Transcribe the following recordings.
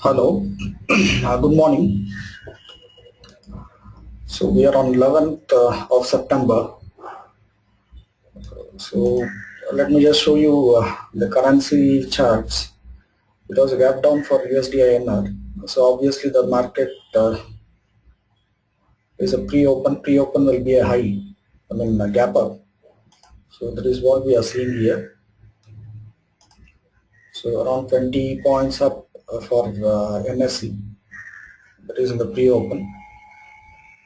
Hello, good morning. So we are on 11th of September. So let me just show you the currency charts. It was a gap down for USD INR. So obviously the market is a pre-open. Pre-open will be a high. I mean a gap up. So that is what we are seeing here. So around 20 points up for NSE. That is in the pre-open.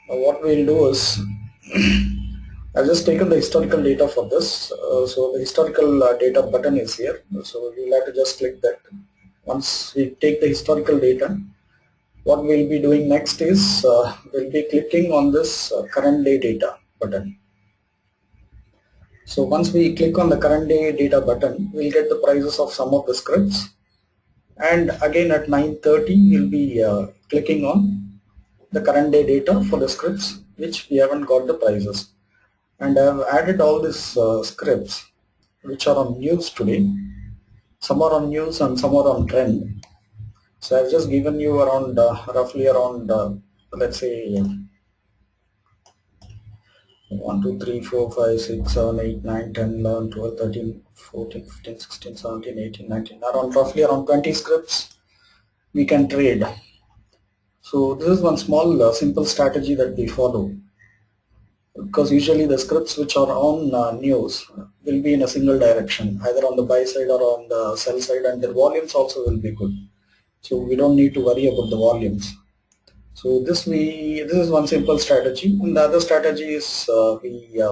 Now what we'll do is I've just taken the historical data for this. So the historical data button is here. So you'll have to just click that. Once we take the historical data, what we'll be doing next is we'll be clicking on this current day data button. So once we click on the current day data button, we'll get the prices of some of the scripts. And again at 9:30, we'll be clicking on the current day data for the scripts which we haven't got the prices. And I have added all these scripts which are on news today. Some are on news and some are on trend. So I've just given you around roughly around let's say 1, 2, 3, 4, 5, 6, 7, 8, 9, 10, 11, 12, 13, 14, 15, 16, 17, 18, 19, around roughly around 20 scripts we can trade. So this is one small simple strategy that we follow, because usually the scripts which are on news will be in a single direction, either on the buy side or on the sell side, and their volumes also will be good. So we don't need to worry about the volumes. So this is one simple strategy, and the other strategy is we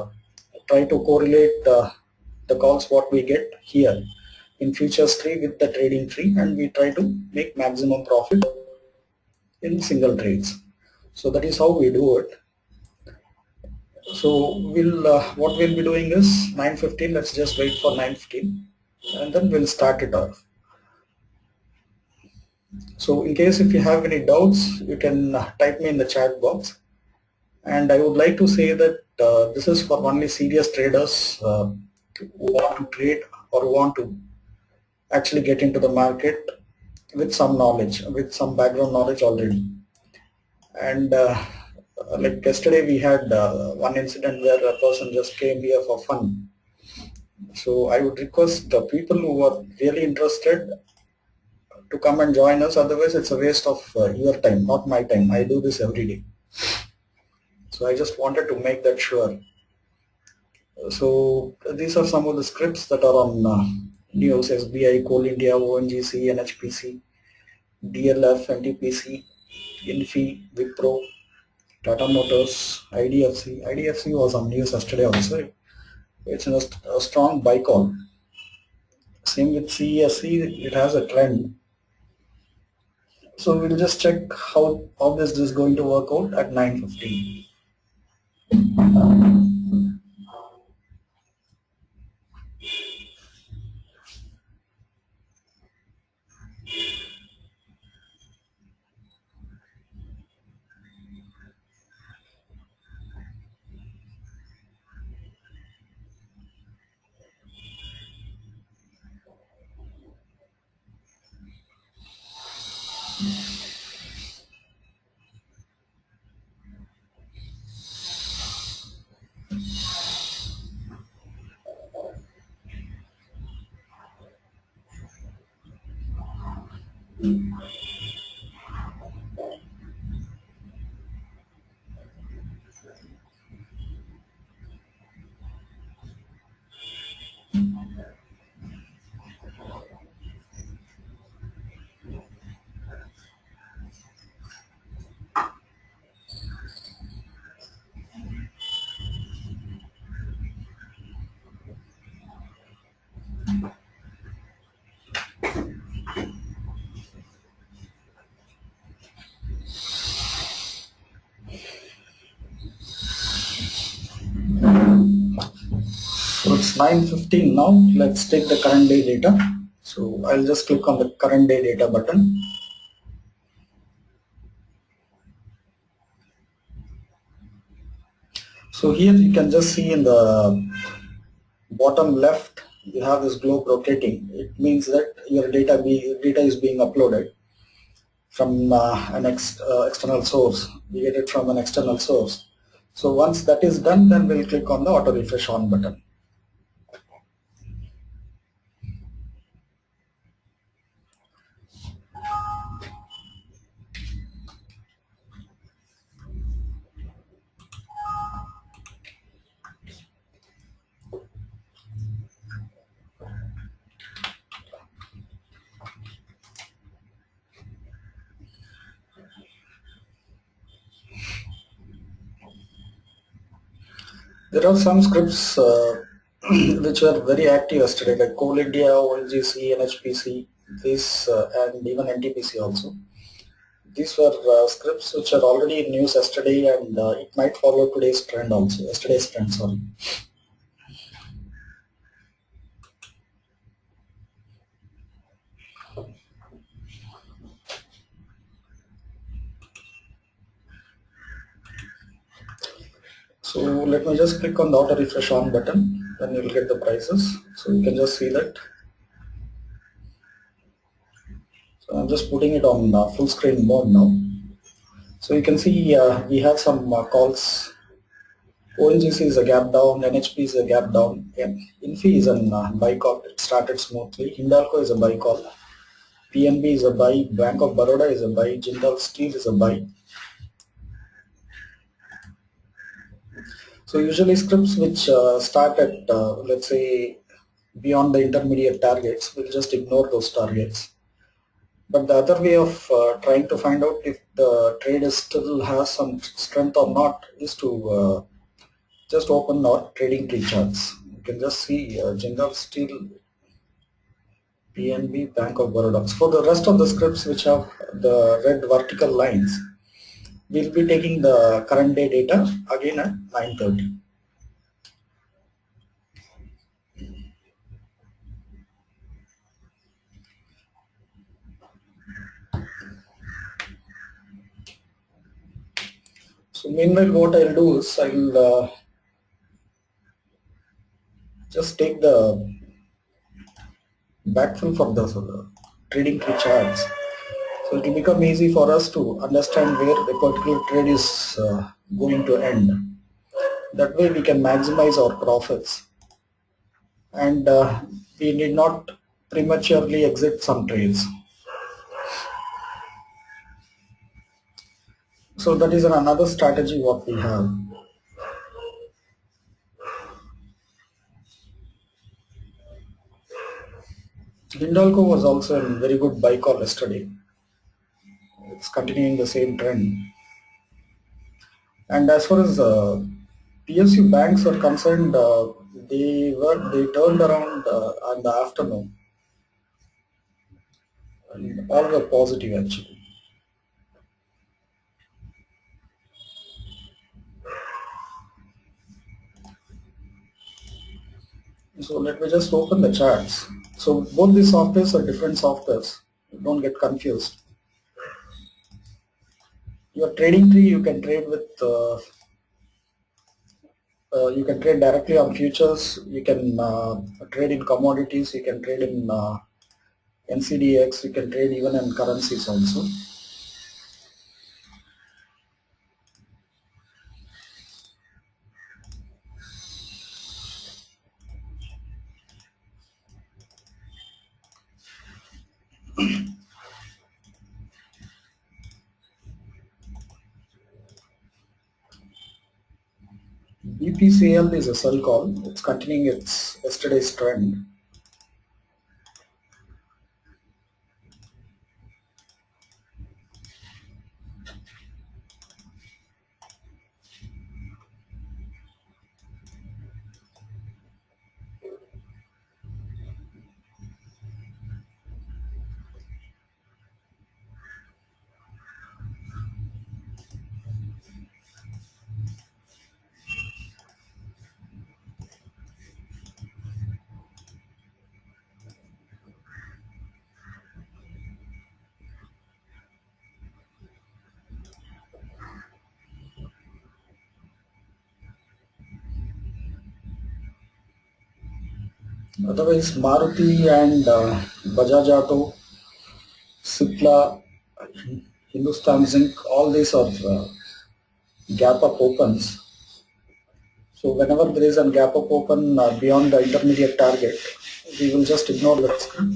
try to correlate the calls what we get here in FuturesTree with the TradingTree, and we try to make maximum profit in single trades. So that is how we do it. So what we'll be doing is 9:15. Let's just wait for 9:15, and then we'll start it off. So in case if you have any doubts, you can type me in the chat box. And I would like to say that this is for only serious traders who want to trade or want to actually get into the market with some knowledge, with some background knowledge already. And like yesterday we had one incident where a person just came here for fun. So I would request the people who are really interested to come and join us, otherwise it's a waste of your time, not my time. I do this every day. So I just wanted to make that sure. So these are some of the scripts that are on news: SBI, COALINDIA, ONGC, NHPC, DLF, NTPC, INFY, WIPRO, TATAMOTORS, IDFC. IDFC was on news yesterday also. It's a strong buy call. Same with CESC, it has a trend. So we'll just check how this is going to work out at 9:15. So it's 9:15 now. Let's take the current day data. So I'll just click on the current day data button. So here you can just see in the bottom left, you have this globe rotating. It means that your data is being uploaded. from an external source. We get it from an external source. So once that is done, then we'll click on the auto refresh on button. There are some scripts which were very active yesterday, like COALINDIA, ONGC, NHPC, this and even NTPC also. These were scripts which are already in news yesterday, and it might follow today's trend also. Yesterday's trend, sorry. So let me just click on the auto refresh on button, then you will get the prices. So you can just see that. So I'm just putting it on full screen mode now. So you can see we have some calls. ONGC is a gap down, NHP is a gap down, INFY is a buy call, it started smoothly, HINDALCO is a buy call, PNB is a buy, Bank of Baroda is a buy, Jindal Steel is a buy. So usually scripts which start at let's say beyond the intermediate targets, we'll just ignore those targets. But the other way of trying to find out if the trade is still has some strength or not is to just open our TradingTree charts. You can just see Jindal Steel, PNB, Bank of Baroda. For the rest of the scripts which have the red vertical lines, we'll be taking the current day data again at 9:30. So meanwhile, what I'll do is I'll just take the backfill for the TradingTree charts. So it will become easy for us to understand where a particular trade is going to end. That way we can maximize our profits, and we need not prematurely exit some trades. So that is another strategy what we have. HINDALCO was also a very good buy call yesterday. It's continuing the same trend. And as far as PSU banks are concerned, they turned around in the afternoon, and all were positive actually. So let me just open the charts. So both these softwares are different softwares. Don't get confused. Your TradingTree you can trade with. You can trade directly on futures. You can trade in commodities. You can trade in NCDX. You can trade even in currencies also. BPCL is a sell call. It's continuing its yesterday's trend. Otherwise, Maruti and Bajaj Auto, Cipla, Hindustan Zinc, all these are gap up opens. So whenever there is a gap up open beyond the intermediate target, we will just ignore that script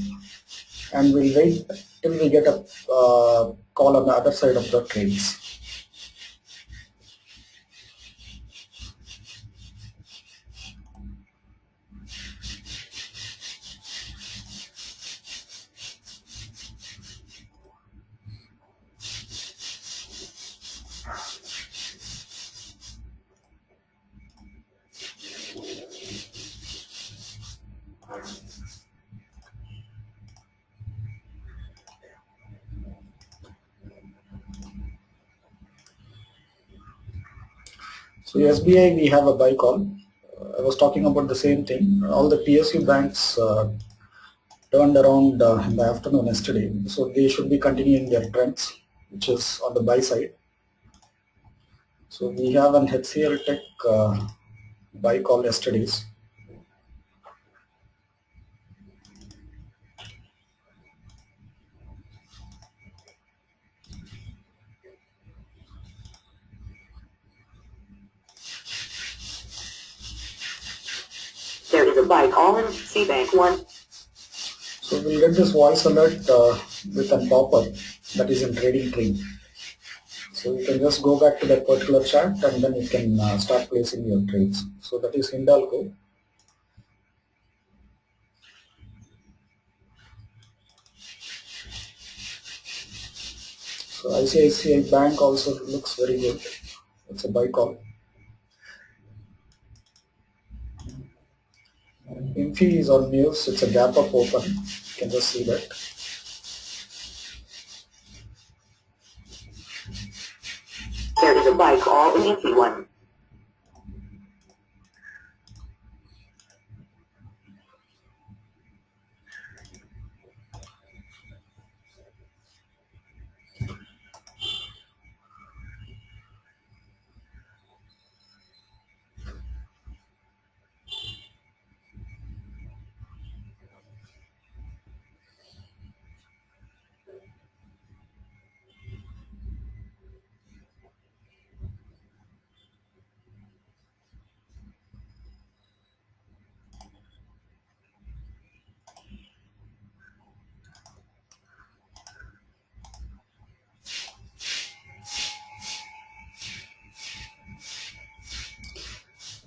and we'll wait till we get a call on the other side of the trades. So SBI, we have a buy call. I was talking about the same thing. All the PSU banks turned around in the afternoon yesterday, so they should be continuing their trends, which is on the buy side. So we have an HEXAWARE Tech buy call yesterday's. There is a buy call in CBank 1. So we'll get this voice alert with a pop-up that is in TradingTree. So you can just go back to that particular chart and then you can start placing your trades. So that is HINDALCO. So ICICI Bank also looks very good. It's a buy call. INFY is on news. It's a gap up open. You can just see that. There is a buy call in INFY 1.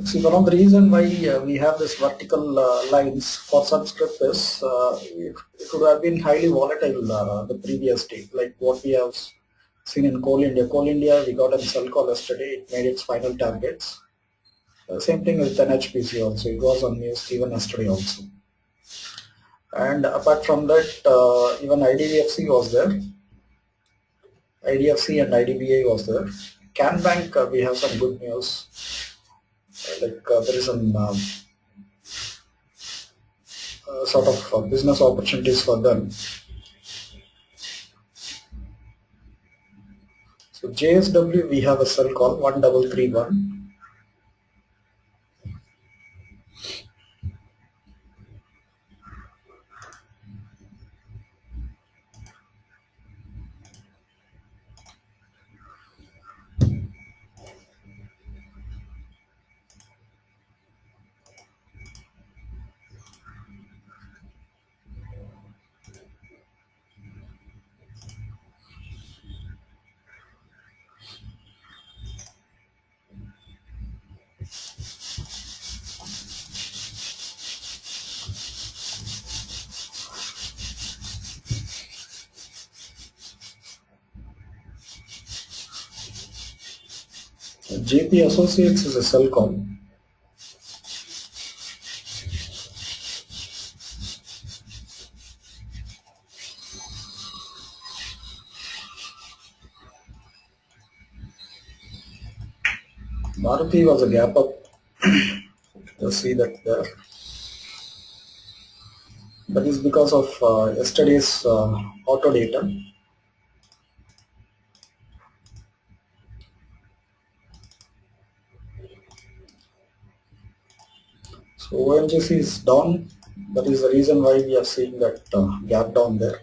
See, one of the reasons why we have this vertical lines for such script is it would have been highly volatile the previous day, like what we have seen in COALINDIA. COALINDIA, we got a sell call yesterday. It made its final targets. Same thing with NHPC also. It was on news even yesterday also. And apart from that, even IDFC was there. IDFC and IDBI was there. Can Bank, we have some good news. There is some sort of business opportunities for them. So JSW, we have a sell call 1331. JP Associates is a sell call. Maruti was a gap up. You'll see that there. That is because of yesterday's auto data. So ONGC is down. That is the reason why we are seeing that gap down there.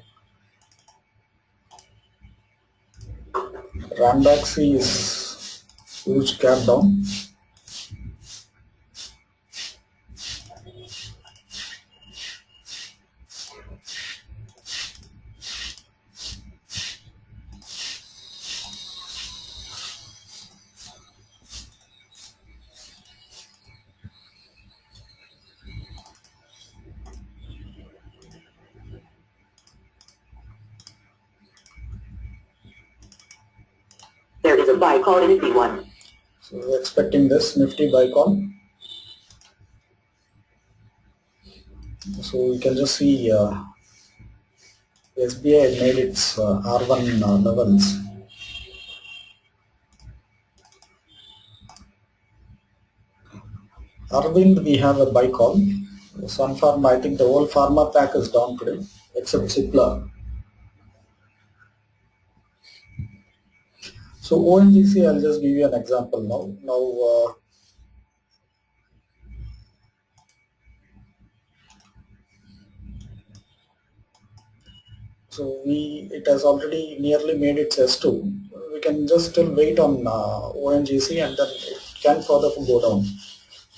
Ranbaxy is huge gap down. There is a buy call in NFP1. So we're expecting this nifty buy call. So we can just see SBI made its R1 levels. Arvind, we have a buy call. Sun Pharma, I think the whole pharma pack is down today, except Cipla. So ONGC, I'll just give you an example now. So it has already nearly made its S2. We can just still wait on ONGC and then it can further go down.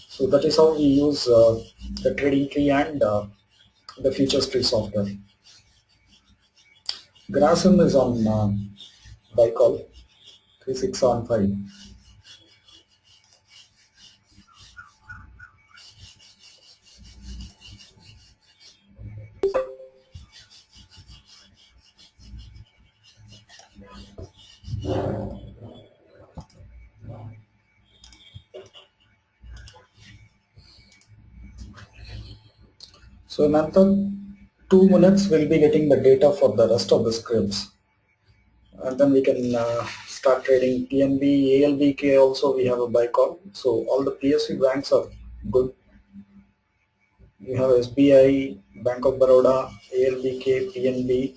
So that is how we use the TradingTree and the FuturesTree software. GRASIM is on buy call 3675. So in another 2 minutes we'll be getting the data for the rest of the scripts, and then we can start trading PNB, ALBK also we have a buy call. So all the PSU banks are good. We have SBI, Bank of Baroda, ALBK, PNB.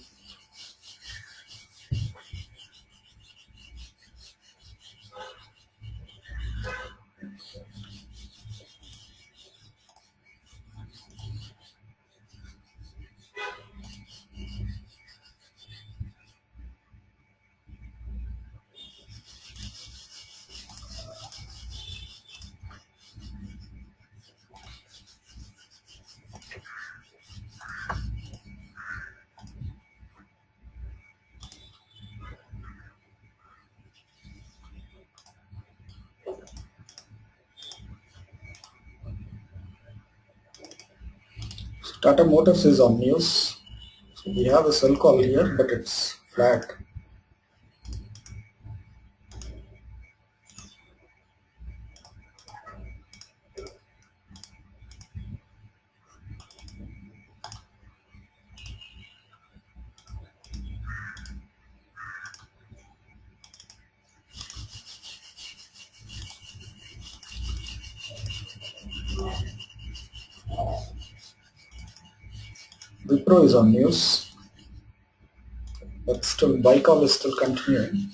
Tata Motors is on news. So we have a sell call here, but it's flat. WIPRO is on news, but still buy call is still continuing.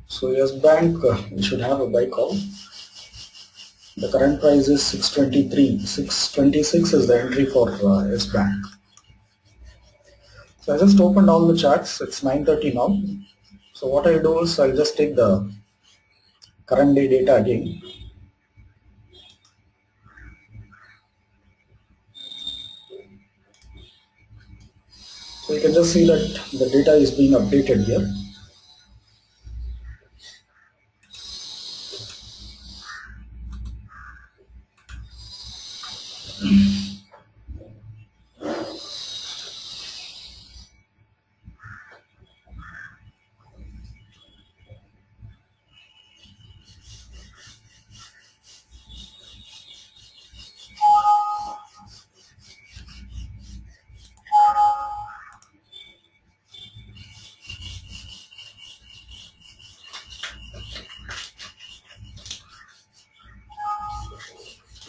So yes, bank we should have a buy call. The current price is 623. 626 is the entry for S Bank. So I just opened all the charts. It's 9:30 now. So what I'll do is I'll just take the current day data again. So you can just see that the data is being updated here.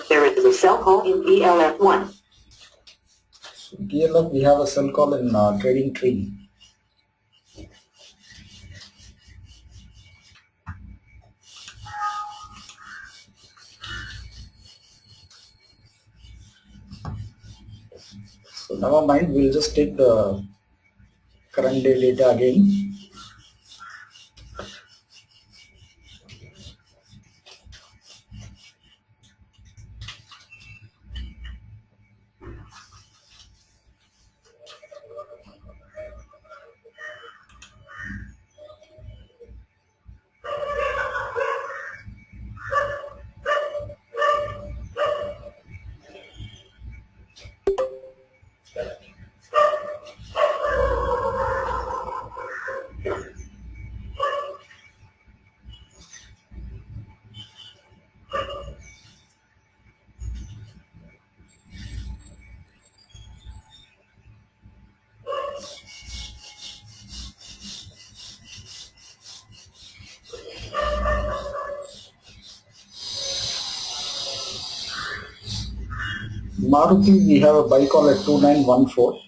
There is a sell call in ELF1. So DLF we have a sell call in TradingTree. So never mind, we'll just take the current day data again. Maruti, we have a buy call at 2914.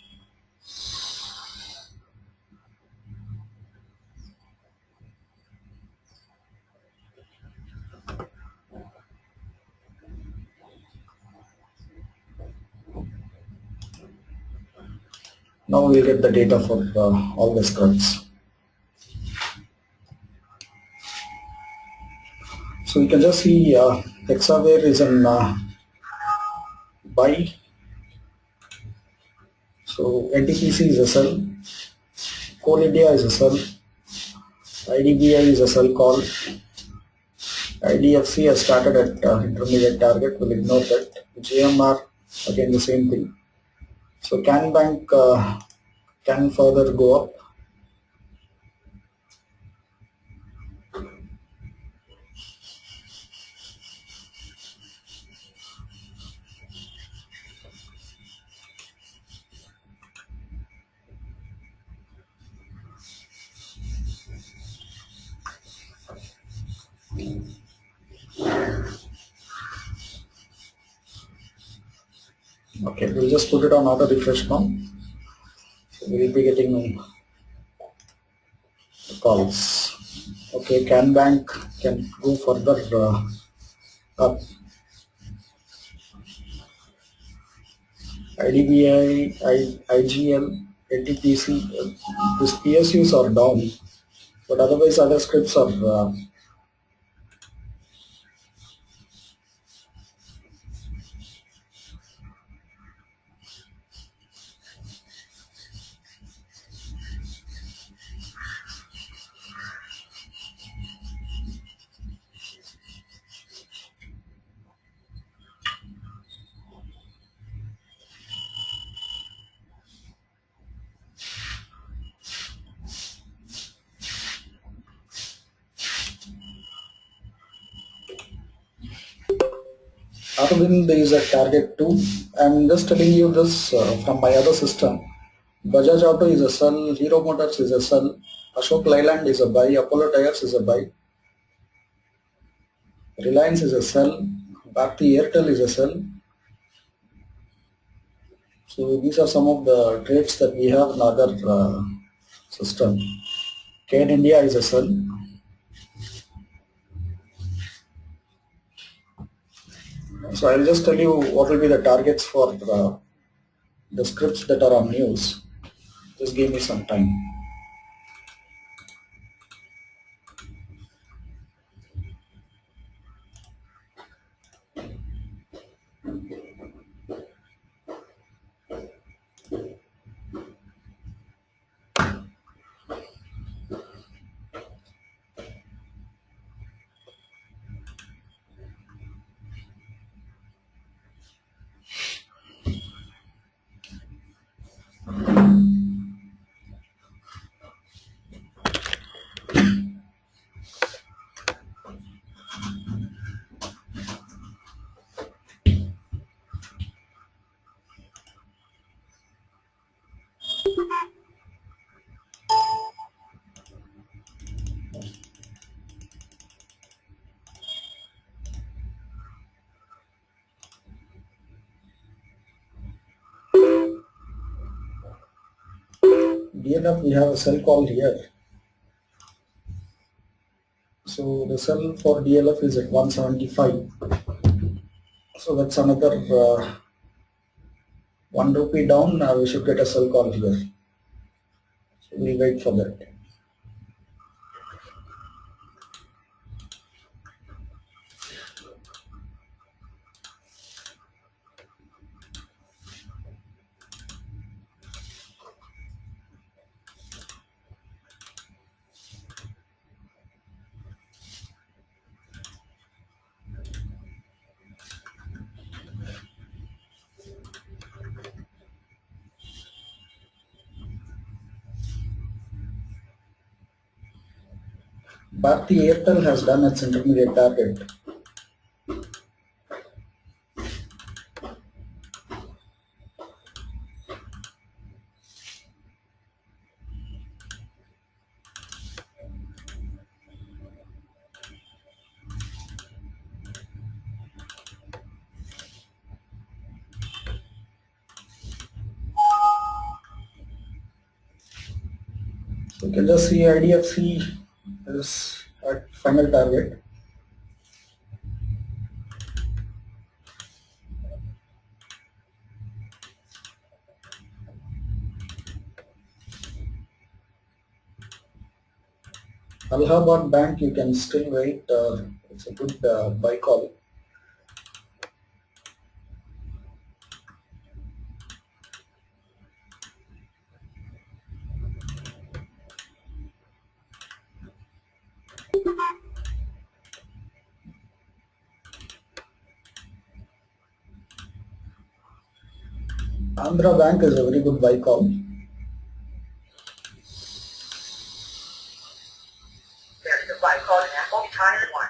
Now we'll get the data for all the scripts. So you can just see HEXAWARE is in buy. So NTPC is a sell, COALINDIA is a sell, IDBI is a sell call, IDFC has started at intermediate target, we'll ignore that. GMR, again the same thing. So can bank can further go up. Okay, we'll just put it on auto refresh now. So we'll be getting the calls. Okay, can bank can go further up. IDBI, IGL, NTPC, these PSUs are down, but otherwise other scripts are Arvind is at target 2. I'm just telling you this from my other system. Bajaj Auto is a sell, Hero Motors is a sell, Ashok Leyland is a buy, Apollo Tyres is a buy, Reliance is a sell, Bharti Airtel is a sell. So these are some of the trades that we have in other system. Kane India is a sell. So I'll just tell you what will be the targets for the scripts that are on news. Just give me some time. DLF, we have a sell call here. So the sell for DLF is at 175. So that's another ₹1 down, we should get a sell call here. So we'll wait for that. Bharti Airtel has done its intermediate target. So you can just see IDFC is at final target. Allahabad Bank, you can still wait. It's a good buy call. Andhra Bank is a very good buy call. There is a buy call in Apple Tire 1.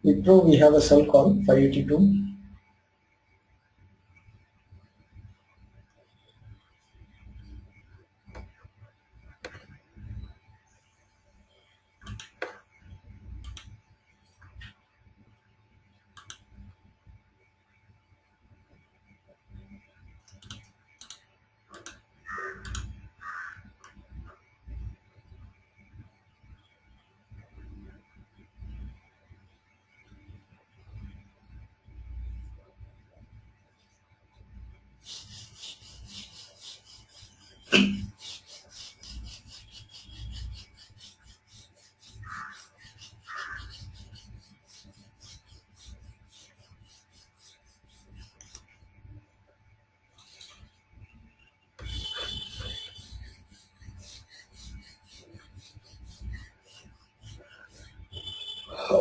WIPRO, we have a sell call, 582.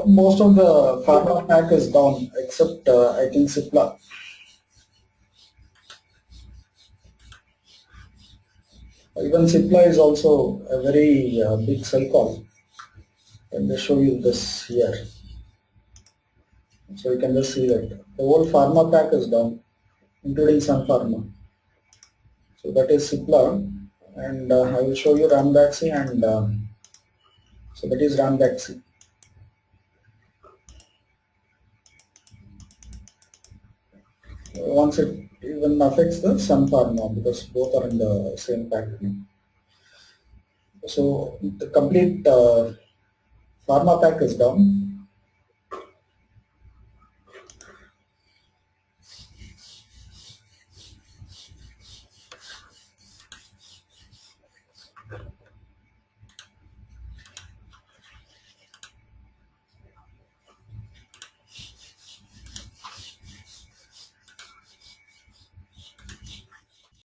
Most of the pharma pack is down except I think Cipla. Even Cipla is also a very big sell call. Let me show you this here. So you can just see that the whole pharma pack is down, including Sun Pharma. So that is Cipla, and I will show you Ranbaxy, and so that is Ranbaxy. Once it even affects the Sun Pharma because both are in the same pack. So the complete pharma pack is down.